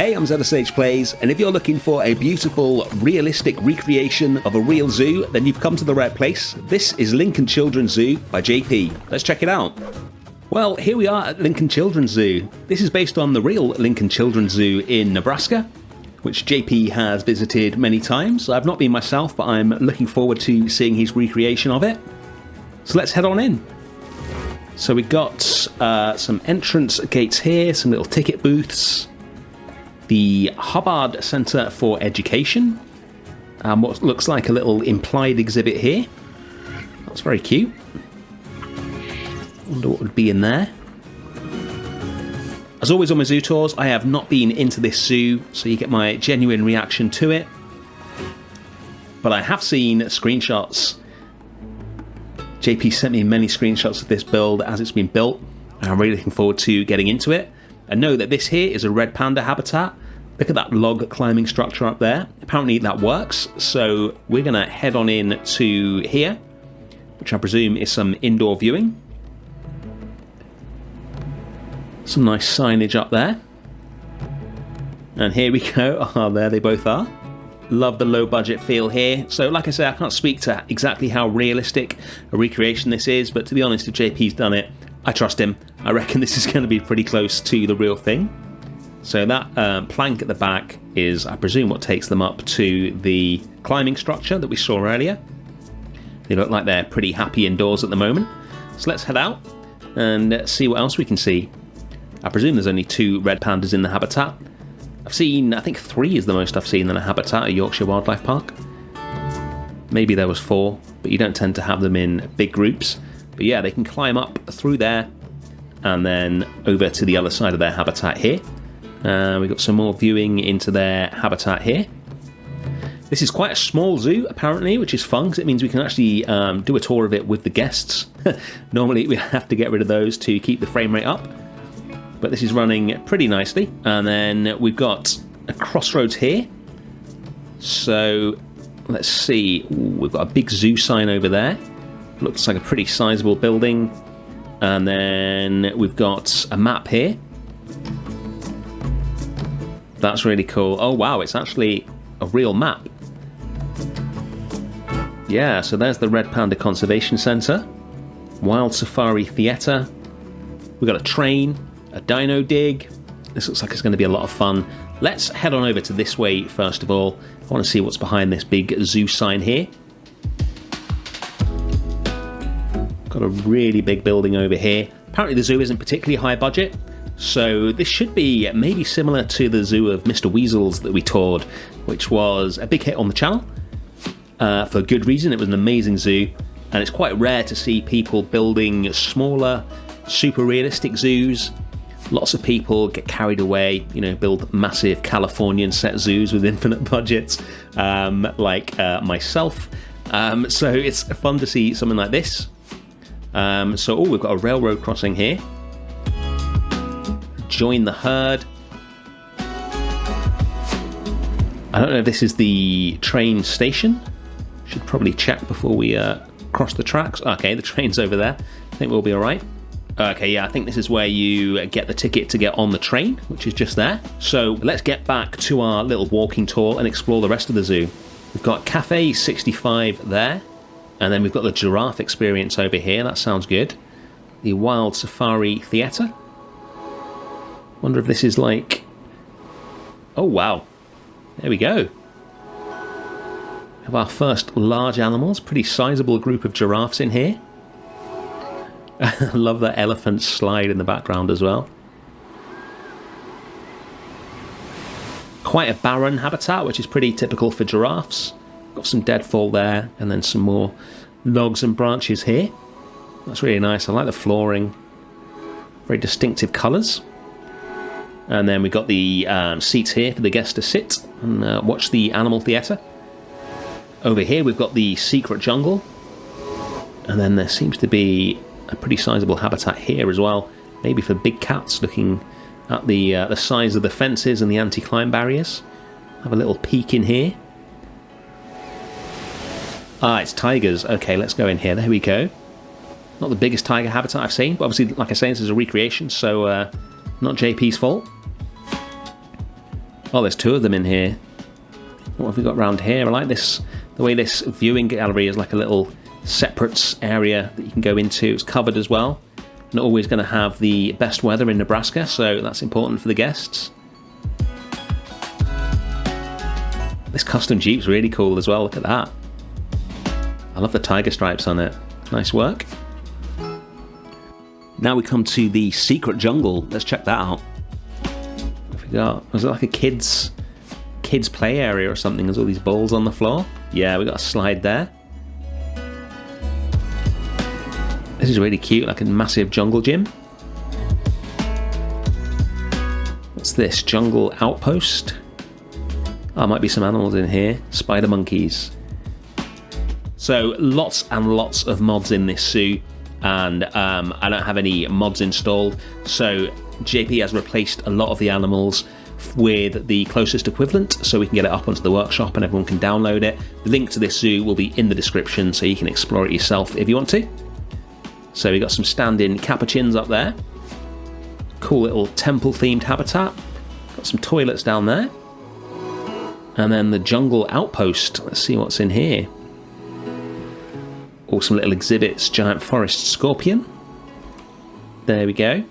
Hey, I'm ZSHplays, and if you're looking for a beautiful, realistic recreation of a real zoo, then you've come to the right place. This is Lincoln Children's Zoo by JP. Let's check it out. Well, here we are at Lincoln Children's Zoo. This is based on the real Lincoln Children's Zoo in Nebraska, which JP has visited many times. I've not been myself, but I'm looking forward to seeing his recreation of it. So let's head on in. So we've got some entrance gates here, some little ticket booths. The Hubbard Centre for Education, what looks like a little implied exhibit here. That's very cute. Wonder what would be in there. As always on my zoo tours, I have not been into this zoo, so you get my genuine reaction to it. But I have seen screenshots. JP sent me many screenshots of this build as it's been built, and I'm really looking forward to getting into it. I know that this here is a red panda habitat. Look at that log climbing structure up there. Apparently that works, so we're going to head on in to here, which I presume is some indoor viewing. Some nice signage up there. And here we go. Oh, there they both are. Love the low budget feel here. So like I say, I can't speak to exactly how realistic a recreation this is, but to be honest, if JP's done it, I trust him. I reckon this is going to be pretty close to the real thing. So that plank at the back is, I presume, what takes them up to the climbing structure that we saw earlier. They look like they're pretty happy indoors at the moment. So let's head out and see what else we can see. I presume there's only 2 red pandas in the habitat. I've seen, I think 3 is the most I've seen in a habitat at Yorkshire Wildlife Park. Maybe there was 4, but you don't tend to have them in big groups. But yeah, they can climb up through there and then over to the other side of their habitat here. We've got some more viewing into their habitat here. This is quite a small zoo, apparently, which is fun, because it means we can actually do a tour of it with the guests. Normally, we have to get rid of those to keep the frame rate up. But this is running pretty nicely. And then we've got a crossroads here. So, let's see. Ooh, we've got a big zoo sign over there. Looks like a pretty sizable building. And then we've got a map here. That's really cool. Oh wow, it's actually a real map. Yeah, so there's the Red Panda Conservation Centre. Wild Safari Theatre. We've got a train, a dino dig. This looks like it's going to be a lot of fun. Let's head on over to this way first of all. I want to see what's behind this big zoo sign here. Got a really big building over here. Apparently the zoo isn't particularly high budget, so this should be maybe similar to the zoo of Mr. Weasel's that we toured, which was a big hit on the channel. For good reason. It was an amazing zoo, and it's quite rare to see people building smaller, super realistic zoos. Lots of people get carried away, you know, build massive Californian set zoos with infinite budgets, like myself. So it's fun to see something like this. We've got a railroad crossing here. Join the herd. I don't know if this is the train station. Should probably check before we cross the tracks. Okay, the train's over there. I think we'll be alright. Okay, yeah, I think this is where you get the ticket to get on the train, which is just there. So let's get back to our little walking tour and explore the rest of the zoo. We've got Cafe 65 there. And then we've got the giraffe experience over here. That sounds good. The Wild Safari Theatre. Wonder if this is like... Oh, wow. There we go. We have our first large animals. Pretty sizable group of giraffes in here. I love that elephant slide in the background as well. Quite a barren habitat, which is pretty typical for giraffes. Got some deadfall there, and then some more logs and branches here. That's really nice. I like the flooring. Very distinctive colours. And then we've got the seats here for the guests to sit and watch the animal theatre. Over here we've got the secret jungle. And then there seems to be a pretty sizable habitat here as well. Maybe for big cats, looking at the size of the fences and the anti-climb barriers. Have a little peek in here. Ah, it's tigers. Okay, let's go in here. There we go. Not the biggest tiger habitat I've seen, but obviously, like I say, this is a recreation, so not JP's fault. Oh, there's two of them in here. What have we got around here? I like this, the way this viewing gallery is like a little separate area that you can go into. It's covered as well. Not always going to have the best weather in Nebraska, so that's important for the guests. This custom Jeep's really cool as well, look at that. I love the tiger stripes on it. Nice work. Now we come to the secret jungle. Let's check that out. What have we got? Was it like a kids play area or something? There's all these balls on the floor. Yeah, we got a slide there. This is really cute, like a massive jungle gym. What's this? Jungle outpost? Oh, might be some animals in here. Spider monkeys. So lots and lots of mods in this zoo, and I don't have any mods installed, so JP has replaced a lot of the animals with the closest equivalent, so we can get it up onto the workshop and everyone can download it. The link to this zoo will be in the description, so you can explore it yourself if you want to. So we got some stand-in capuchins up there. Cool little temple-themed habitat. Got some toilets down there. And then the jungle outpost. Let's see what's in here. Awesome little exhibits. Giant forest scorpion. There we go.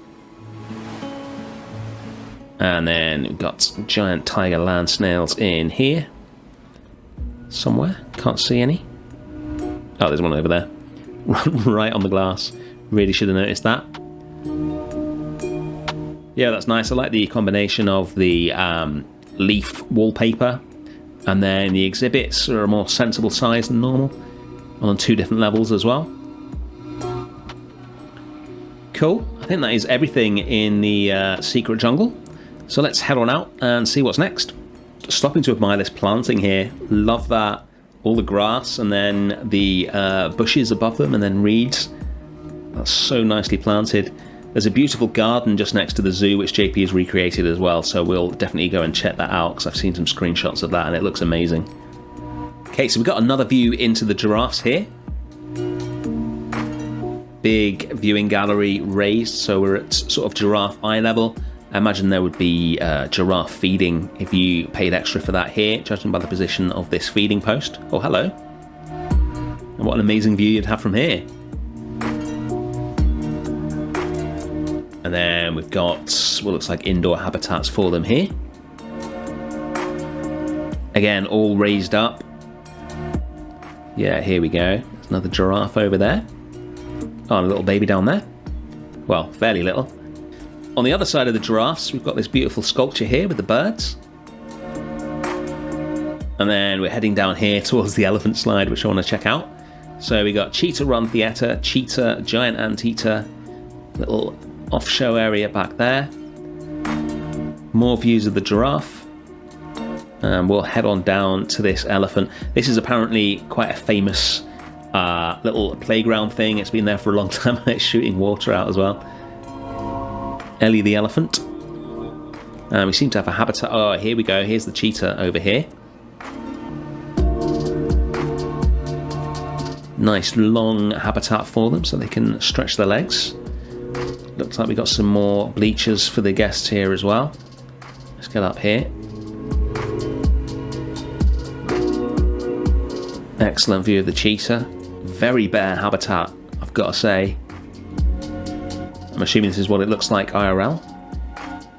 And then we've got some giant tiger land snails in here. Somewhere. Can't see any. Oh, there's one over there. Right on the glass. Really should have noticed that. Yeah, that's nice. I like the combination of the leaf wallpaper, and then the exhibits are a more sensible size than normal, on two different levels as well. Cool. I think that is everything in the secret jungle. So let's head on out and see what's next. Stopping to admire this planting here. Love that. All the grass and then the bushes above them and then reeds. That's so nicely planted. There's a beautiful garden just next to the zoo which JP has recreated as well, so we'll definitely go and check that out because I've seen some screenshots of that and it looks amazing. Okay, so we've got another view into the giraffes here. Big viewing gallery raised, so we're at sort of giraffe eye level. I imagine there would be giraffe feeding if you paid extra for that here, judging by the position of this feeding post. Oh, hello. And what an amazing view you'd have from here. And then we've got what looks like indoor habitats for them here. Again, all raised up. Yeah, here we go. There's another giraffe over there. Oh, and a little baby down there. Well, fairly little. On the other side of the giraffes, we've got this beautiful sculpture here with the birds. And then we're heading down here towards the elephant slide, which I want to check out. So we got Cheetah Run Theatre, Cheetah, Giant Anteater, little off-show area back there. More views of the giraffe. And we'll head on down to this elephant. This is apparently quite a famous little playground thing. It's been there for a long time. It's shooting water out as well. Ellie the elephant. And we seem to have a habitat. Oh, here we go. Here's the cheetah over here. Nice long habitat for them so they can stretch their legs. Looks like we got some more bleachers for the guests here as well. Let's get up here. Excellent view of the cheetah. Very bare habitat, I've got to say. I'm assuming this is what it looks like IRL.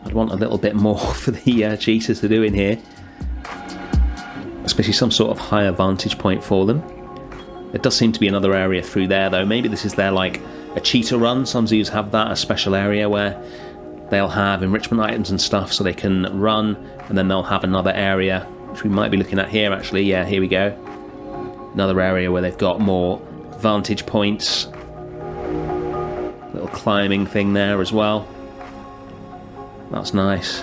I'd want a little bit more for the cheetahs to do in here. Especially some sort of higher vantage point for them. There does seem to be another area through there though. Maybe this is their like a cheetah run. Some zoos have that, a special area where they'll have enrichment items and stuff so they can run, and then they'll have another area, which we might be looking at here actually. Yeah, here we go. Another area where they've got more vantage points. Little climbing thing there as well. That's nice.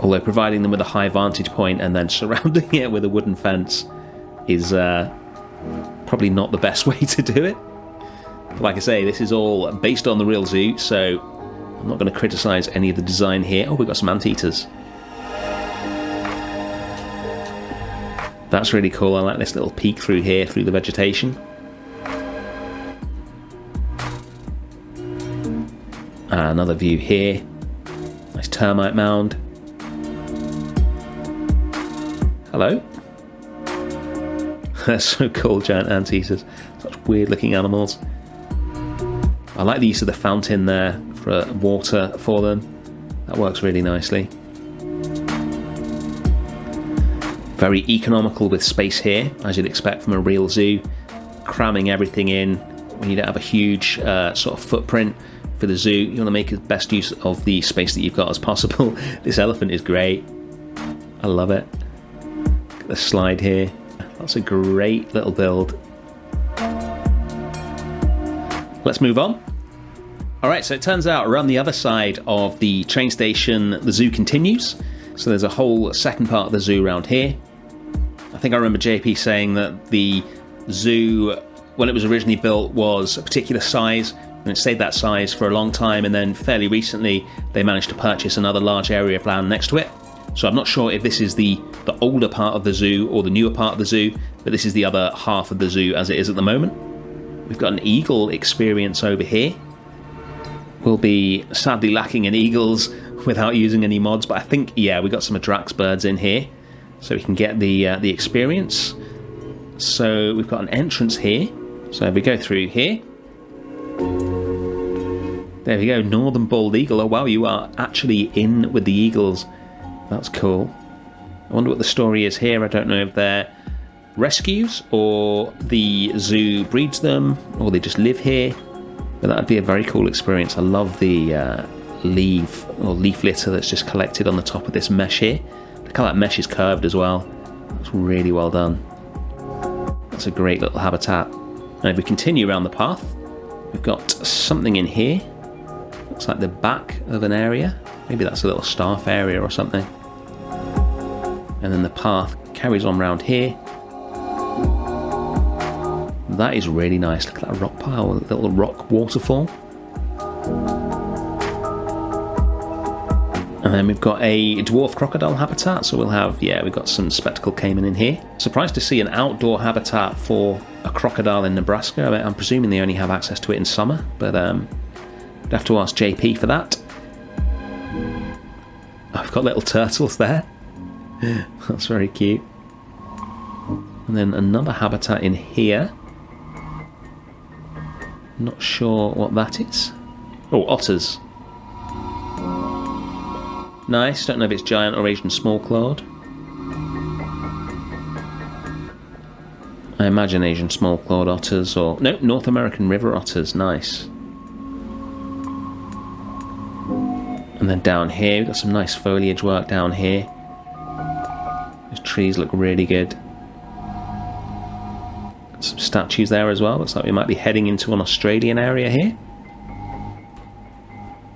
Although providing them with a high vantage point and then surrounding it with a wooden fence is probably not the best way to do it. But like I say, this is all based on the real zoo, so I'm not going to criticise any of the design here. Oh, we've got some anteaters. That's really cool. I like this little peek through here, through the vegetation. Another view here. Nice termite mound. Hello. They're so cool, giant anteaters. Such weird looking animals. I like the use of the fountain there for water for them. That works really nicely. Very economical with space here, as you'd expect from a real zoo. Cramming everything in when you don't have a huge sort of footprint for the zoo. You want to make the best use of the space that you've got as possible. This elephant is great. I love it. Look at the slide here. That's a great little build. Let's move on. Alright, so it turns out around the other side of the train station, the zoo continues. So there's a whole second part of the zoo around here. I think I remember JP saying that the zoo, when it was originally built, was a particular size, and it stayed that size for a long time, and then fairly recently they managed to purchase another large area of land next to it. So I'm not sure if this is the older part of the zoo or the newer part of the zoo, but this is the other half of the zoo as it is at the moment. We've got an eagle experience over here. We'll be sadly lacking in eagles without using any mods, but I think, yeah, we got some Drax birds in here, so we can get the experience. So we've got an entrance here. So if we go through here, there we go, northern bald eagle. Oh wow, you are actually in with the eagles. That's cool. I wonder what the story is here. I don't know if they're rescues or the zoo breeds them or they just live here. But that would be a very cool experience. I love the leaf litter that's just collected on the top of this mesh here. Look how that mesh is curved as well. That's really well done. That's a great little habitat. And if we continue around the path, we've got something in here. Looks like the back of an area. Maybe that's a little staff area or something. And then the path carries on round here. That is really nice. Look at that rock pile, a little rock waterfall. And then we've got a dwarf crocodile habitat, so we'll have, yeah, we've got some spectacled caiman in here. Surprised to see an outdoor habitat for a crocodile in Nebraska. I mean, I'm presuming they only have access to it in summer, but I'd have to ask JP for that. I've got little turtles there. That's very cute. And then another habitat in here. Not sure what that is. Oh, otters. Nice. Don't know if it's giant or Asian small-clawed. I imagine Asian small-clawed otters, or no, North American river otters. Nice. And then down here, we've got some nice foliage work down here. Those trees look really good. Got some statues there as well. Looks like we might be heading into an Australian area here.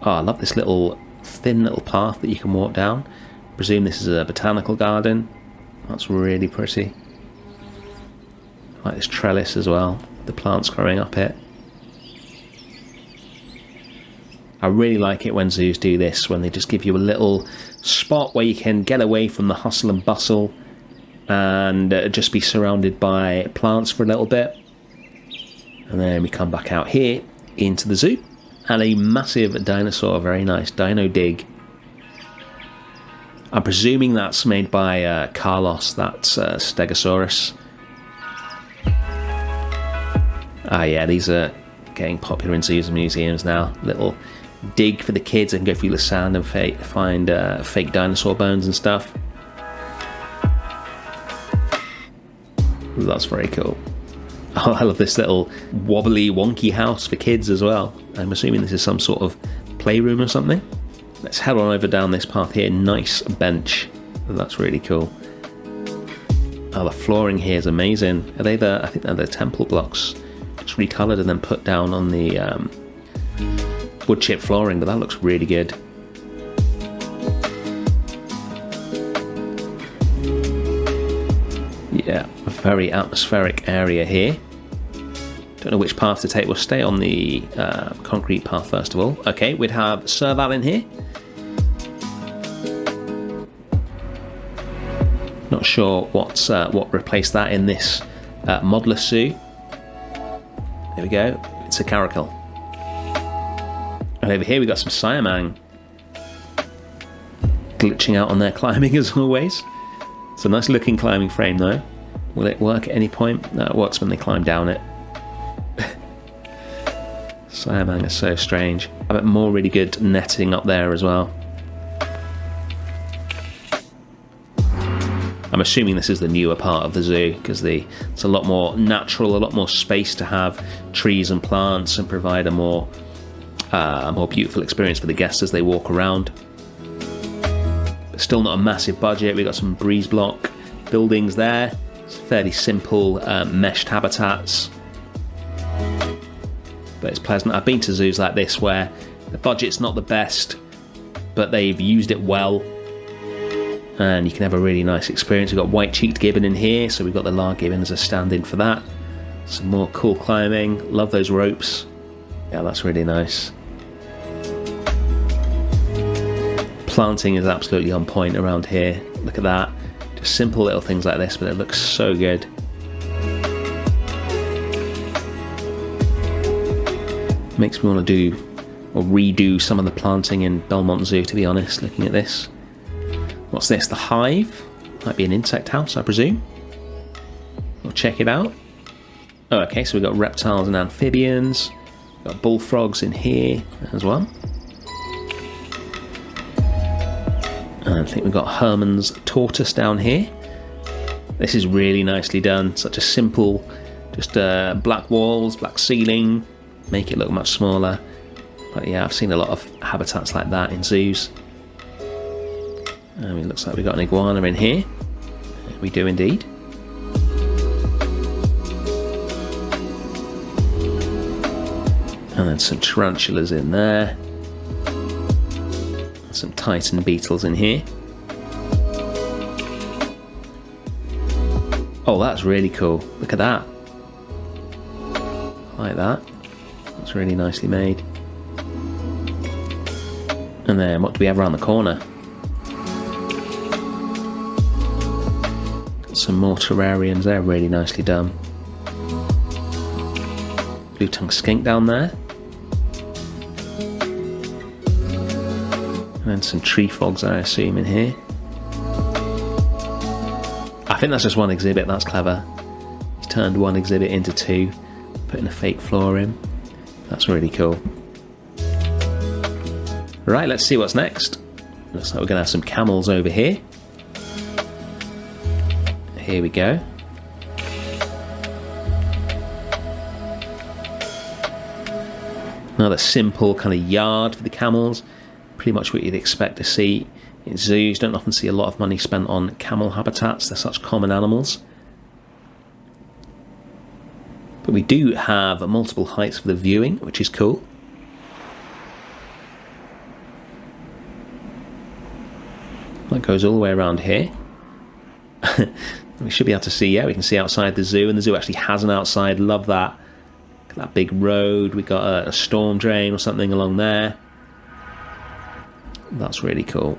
Oh, I love this little thin little path that you can walk down. Presume this is a botanical garden. That's really pretty. I like this trellis as well, the plants growing up it. I really like it when zoos do this, when they just give you a little spot where you can get away from the hustle and bustle and just be surrounded by plants for a little bit. And then we come back out here into the zoo. And a massive dinosaur, very nice, Dino Dig. I'm presuming that's made by Carlos, that's Stegosaurus. Ah yeah, these are getting popular in zoos and museums now. Little dig for the kids and go through the sand and find fake dinosaur bones and stuff. Ooh, that's very cool. Oh, I love this little wobbly, wonky house for kids as well. I'm assuming this is some sort of playroom or something. Let's head on over down this path here. Nice bench. That's really cool. Oh, the flooring here is amazing. Are they I think they're the temple blocks. Just recolored and then put down on the wood chip flooring, but that looks really good. Yeah, a very atmospheric area here. Don't know which path to take. We'll stay on the concrete path first of all. Okay, we'd have Serval in here. Not sure what replaced that in this modless zoo. There we go. It's a caracal. And over here we got some Siamang. glitching out on their climbing as always. It's a nice looking climbing frame though. Will it work at any point? No, it works when they climb down it. Siamang is so strange. I bet more really good netting up there as well. I'm assuming this is the newer part of the zoo because it's a lot more natural, a lot more space to have trees and plants and provide a more beautiful experience for the guests as they walk around. But still not a massive budget. We've got some breeze block buildings there. It's fairly simple meshed habitats. But it's pleasant. I've been to zoos like this where the budget's not the best, but they've used it well. And you can have a really nice experience. We've got white-cheeked gibbon in here, so we've got the Lar gibbon as a stand-in for that. Some more cool climbing. Love those ropes. Yeah, that's really nice. Planting is absolutely on point around here. Look at that. Just simple little things like this, but it looks so good. Makes me want to do or redo some of the planting in Belmont Zoo, to be honest, looking at this. What's this? The hive? Might be an insect house, I presume. We'll check it out. Oh, okay, so we've got reptiles and amphibians. We've got bullfrogs in here as well. And I think we've got Herman's tortoise down here. This is really nicely done. Such a simple, just black walls, black ceiling. Make it look much smaller. But yeah, I've seen a lot of habitats like that in zoos. It looks like we've got an iguana in here. We do indeed. And then some tarantulas in there. Some Titan beetles in here. Oh, that's really cool. Look at that. Like that. That's really nicely made. And then what do we have around the corner? Some more terrariums there, really nicely done. Blue-tongued skink down there. And then some tree frogs, I assume, in here. I think that's just one exhibit, that's clever. He's turned one exhibit into two, putting a fake floor in. That's really cool. Right, let's see what's next. Looks like we're going to have some camels over here. Here we go. Another simple kind of yard for the camels. Pretty much what you'd expect to see in zoos. Don't often see a lot of money spent on camel habitats. They're such common animals. But we do have multiple heights for the viewing, which is cool. That goes all the way around here. We should be able to see, yeah, we can see outside the zoo, and the zoo actually has an outside. Love that. Look at that big road. We got a storm drain or something along there. That's really cool.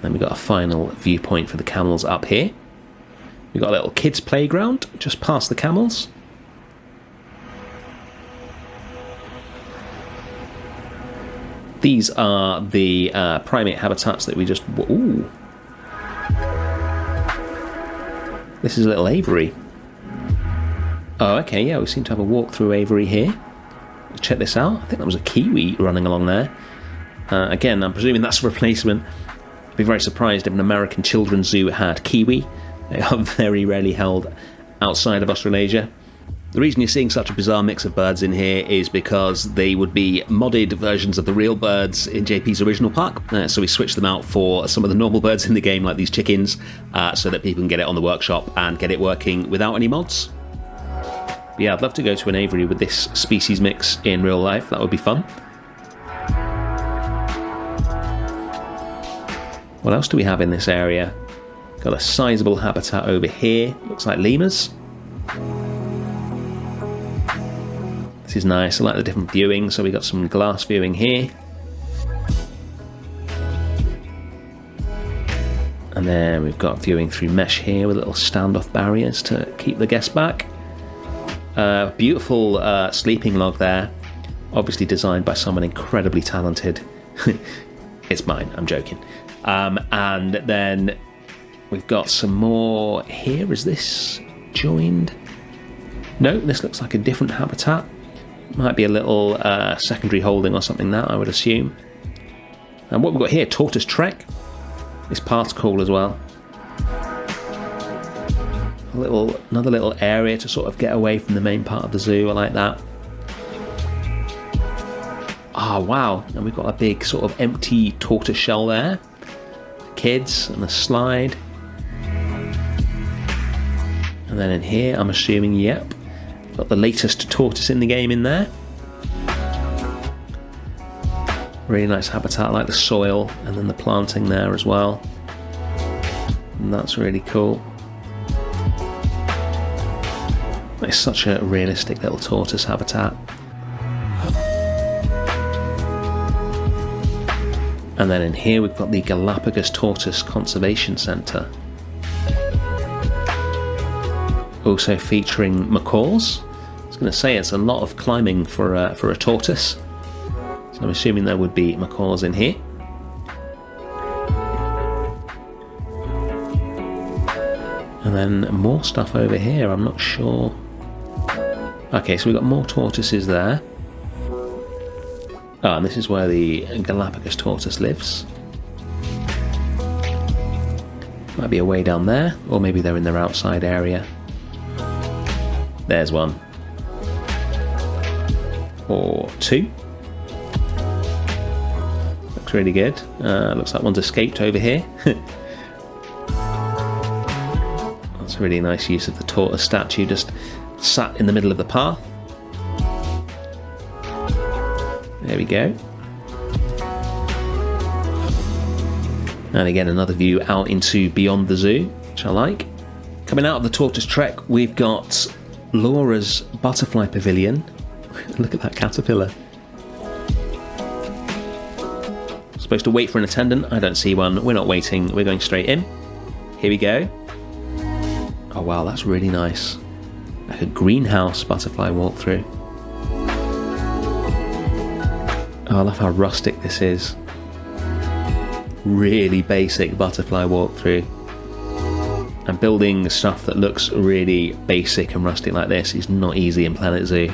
Then we got a final viewpoint for the camels up here. We got a little kids playground just past the camels. These are the primate habitats that we just... Ooh. This is a little aviary. Oh, okay, yeah, we seem to have a walk-through aviary here. Let's check this out. I think that was a kiwi running along there. Again, I'm presuming that's a replacement. I'd be very surprised if an American children's zoo had kiwi. They are very rarely held outside of Australasia. The reason you're seeing such a bizarre mix of birds in here is because they would be modded versions of the real birds in JP's original park. So we switched them out for some of the normal birds in the game, like these chickens, so that people can get it on the workshop and get it working without any mods. But yeah, I'd love to go to an aviary with this species mix in real life. That would be fun. What else do we have in this area? Got a sizable habitat over here. Looks like lemurs. This is nice. I like the different viewing. So we got some glass viewing here. And then we've got viewing through mesh here with little standoff barriers to keep the guests back. Beautiful sleeping log there. Obviously designed by someone incredibly talented. It's mine, I'm joking. And then we've got some more here. Is this joined? No, this looks like a different habitat. Might be a little secondary holding or something, that I would assume. And what we've got here, tortoise trek. This part's cool as well. Another little area to sort of get away from the main part of the zoo. I like that. Oh wow, and we've got a big sort of empty tortoise shell there. Kids and a slide. And then in here, I'm assuming, yep, got the latest tortoise in the game in there. Really nice habitat, I like the soil and then the planting there as well. And that's really cool. It's such a realistic little tortoise habitat. And then in here we've got the Galapagos Tortoise Conservation Centre. Also featuring macaws. I was going to say it's a lot of climbing for a tortoise. So I'm assuming there would be macaws in here. And then more stuff over here, I'm not sure. Okay, so we've got more tortoises there. Oh, and this is where the Galapagos tortoise lives. Might be a way down there, or maybe they're in their outside area. There's one. Or two. Looks really good. Looks like one's escaped over here. That's a really nice use of the tortoise statue, just sat in the middle of the path. There we go. And again, another view out into beyond the zoo, which I like. Coming out of the tortoise trek, we've got Laura's butterfly pavilion. Look at that caterpillar. Supposed to wait for an attendant. I don't see one. We're not waiting. We're going straight in. Here we go. Oh wow, that's really nice. Like a greenhouse butterfly walkthrough. Oh, I love how rustic this is. Really basic butterfly walkthrough. And building stuff that looks really basic and rustic like this is not easy in Planet Zoo.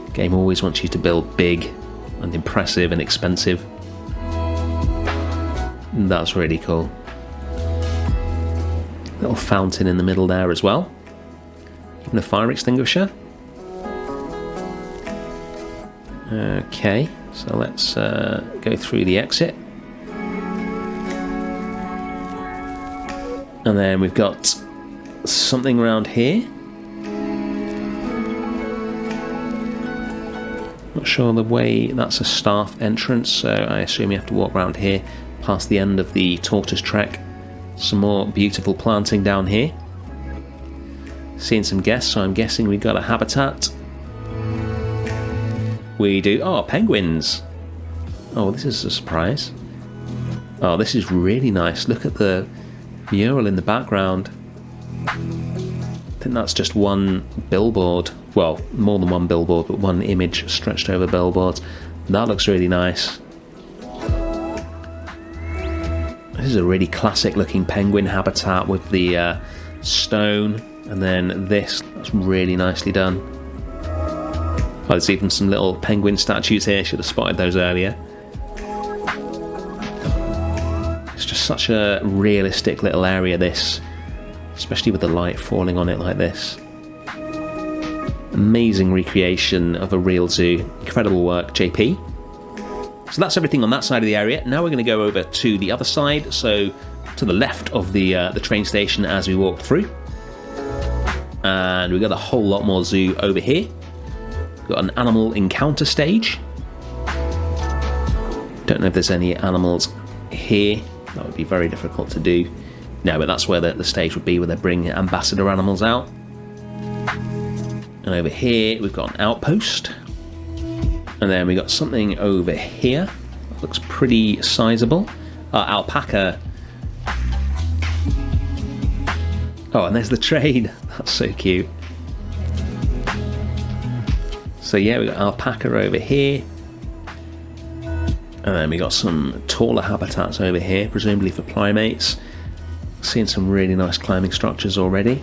The game always wants you to build big and impressive and expensive. And that's really cool. Little fountain in the middle there as well. Even a fire extinguisher. Okay, so let's go through the exit. And then we've got something around here. Not sure the way, that's a staff entrance, so I assume you have to walk around here past the end of the tortoise trek. Some more beautiful planting down here. Seeing some guests, so I'm guessing we've got a habitat. We do. Oh, penguins. Oh, this is a surprise. Oh, this is really nice. Look at the mural in the background. I think that's just one billboard. Well, more than one billboard, but one image stretched over billboards. That looks really nice. This is a really classic looking penguin habitat with the stone, and then this. That's really nicely done. Oh, there's even some little penguin statues here. Should have spotted those earlier. It's just such a realistic little area, this, especially with the light falling on it like this. Amazing recreation of a real zoo. Incredible work, JP. So that's everything on that side of the area. Now we're going to go over to the other side, so to the left of the train station as we walk through. And we've got a whole lot more zoo over here. We've got an animal encounter stage. Don't know if there's any animals here. That would be very difficult to do. No, but that's where the stage would be, where they bring ambassador animals out. And over here we've got an outpost. And then we got something over here that looks pretty sizable. Alpaca. Oh, and there's the train. That's so cute. So yeah, we got alpaca over here. And then we got some taller habitats over here, presumably for primates. Seeing some really nice climbing structures already.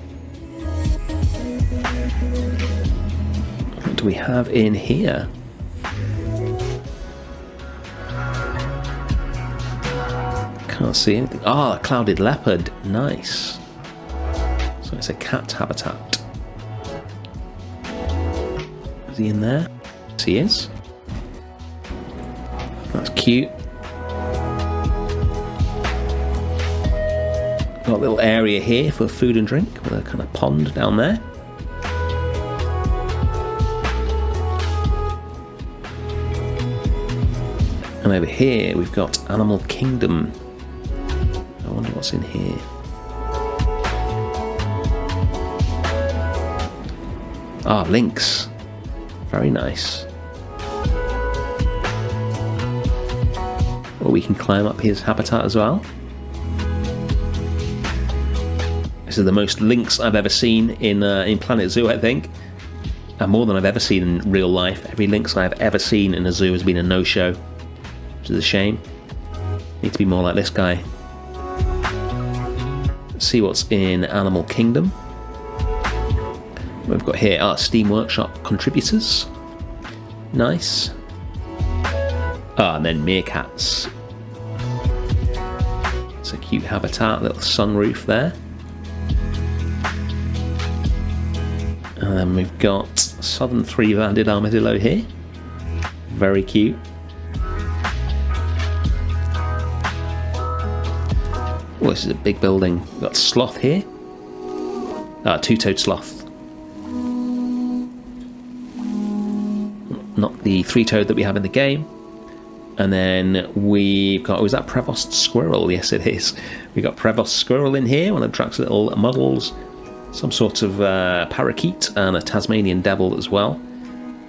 What do we have in here? Can't see anything. Ah, a clouded leopard. Nice. So it's a cat habitat. Is he in there? Yes, he is. That's cute. Got a little area here for food and drink with a kind of pond down there. And over here we've got Animal Kingdom. I wonder what's in here. Ah, lynx. Very nice. Well, we can climb up his habitat as well. This is the most lynx I've ever seen in Planet Zoo, I think. And more than I've ever seen in real life. Every lynx I've ever seen in a zoo has been a no-show, which is a shame. Need to be more like this guy. Let's see what's in Animal Kingdom. We've got here Steam Workshop contributors. Nice. And then meerkats. It's a cute habitat, little sunroof there. And then we've got Southern three-banded armadillo here. Very cute. Oh, this is a big building. We've got sloth here. Two-toed sloth. Not the three-toed that we have in the game. And then we've got, is that Prevost squirrel? Yes, it is. We've got Prevost squirrel in here, one of Drax's little models. Some sort of parakeet and a Tasmanian devil as well.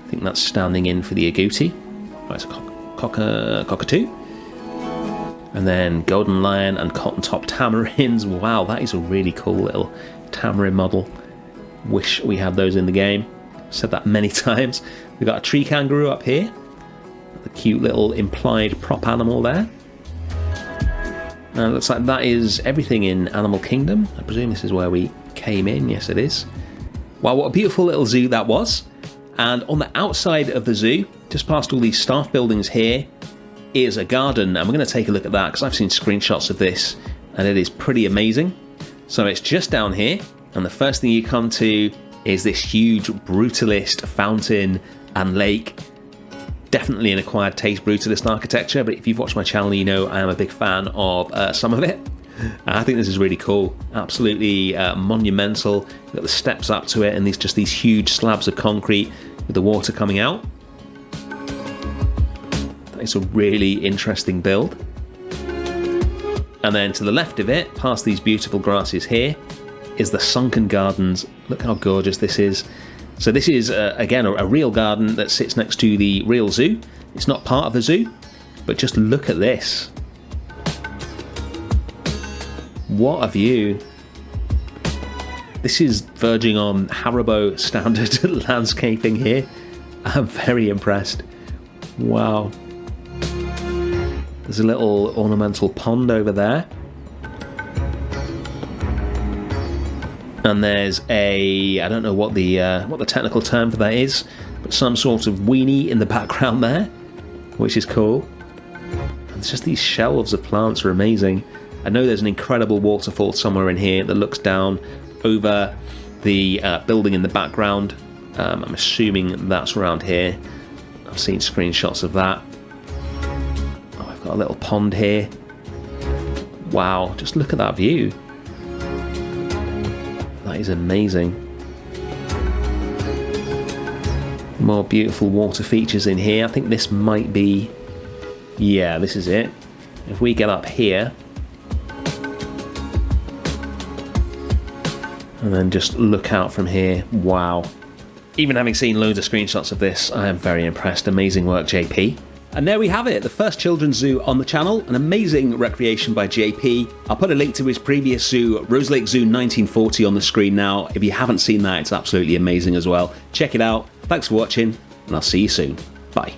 I think that's standing in for the agouti. Oh, it's a cockatoo. And then golden lion and cotton top tamarins. Wow, that is a really cool little tamarin model. Wish we had those in the game. Said that many times. We've got a tree kangaroo up here. The cute little implied prop animal there. And it looks like that is everything in Animal Kingdom. I presume this is where we came in. Yes, it is. Wow, what a beautiful little zoo that was. And on the outside of the zoo, just past all these staff buildings here, is a garden. And we're going to take a look at that because I've seen screenshots of this and it is pretty amazing. So it's just down here. And the first thing you come to is this huge brutalist fountain and lake. Definitely an acquired taste, brutalist architecture, but if you've watched my channel, you know I am a big fan of some of it. I think this is really cool. Absolutely monumental. You've got the steps up to it and these huge slabs of concrete with the water coming out. That is a really interesting build. And then to the left of it, past these beautiful grasses here, is the Sunken Gardens. Look how gorgeous this is. So this is, again, a real garden that sits next to the real zoo. It's not part of the zoo, but just look at this. What a view. This is verging on Haribo standard landscaping here. I'm very impressed. Wow. There's a little ornamental pond over there. And there's a, I don't know what the technical term for that is, but some sort of weenie in the background there, which is cool. And it's just these shelves of plants are amazing. I know there's an incredible waterfall somewhere in here that looks down over the building in the background. I'm assuming that's around here. I've seen screenshots of that. Oh, I've got a little pond here. Wow, just look at that view. That is amazing. More beautiful water features in here. I think this might be... Yeah, this is it. If we get up here... and then just look out from here. Wow. Even having seen loads of screenshots of this, I am very impressed. Amazing work, JP. And there we have it, the first children's zoo on the channel, an amazing recreation by JP. I'll put a link to his previous zoo, Rose Lake Zoo 1940, on the screen now. If you haven't seen that, it's absolutely amazing as well. Check it out. Thanks for watching, and I'll see you soon. Bye.